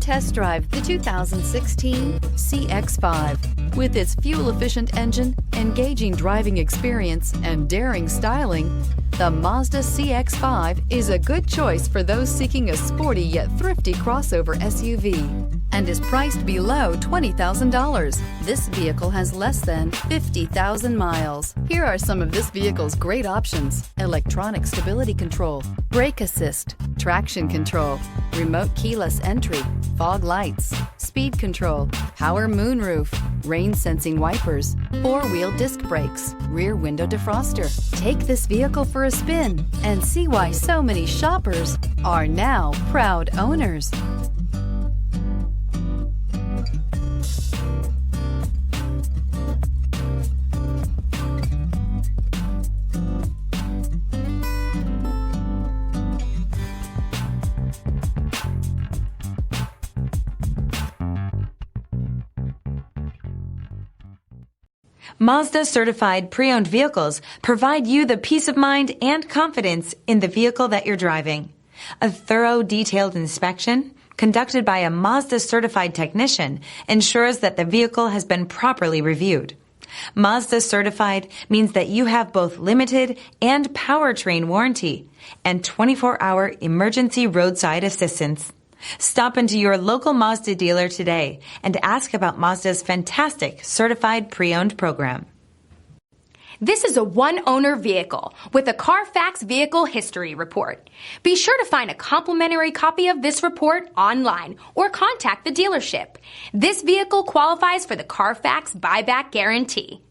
test drive the 2016 CX-5. With its fuel-efficient engine, engaging driving experience, and daring styling, the Mazda CX-5 is a good choice for those seeking a sporty yet thrifty crossover SUV and is priced below $20,000. This vehicle has less than 50,000 miles. Here are some of this vehicle's great options: electronic stability control, brake assist, traction control, remote keyless entry, fog lights, speed control, power moonroof, rain sensing wipers, four-wheel disc brakes, rear window defroster. Take this vehicle for a spin and see why so many shoppers are now proud owners. Mazda certified pre-owned vehicles provide you the peace of mind and confidence in the vehicle that you're driving. A thorough, detailed inspection conducted by a Mazda certified technician ensures that the vehicle has been properly reviewed. Mazda certified means that you have both limited and powertrain warranty and 24-hour emergency roadside assistance. Stop into your local Mazda dealer today and ask about Mazda's fantastic certified pre-owned program. This is a one-owner vehicle with a Carfax Vehicle History Report. Be sure to find a complimentary copy of this report online or contact the dealership. This vehicle qualifies for the Carfax Buyback Guarantee.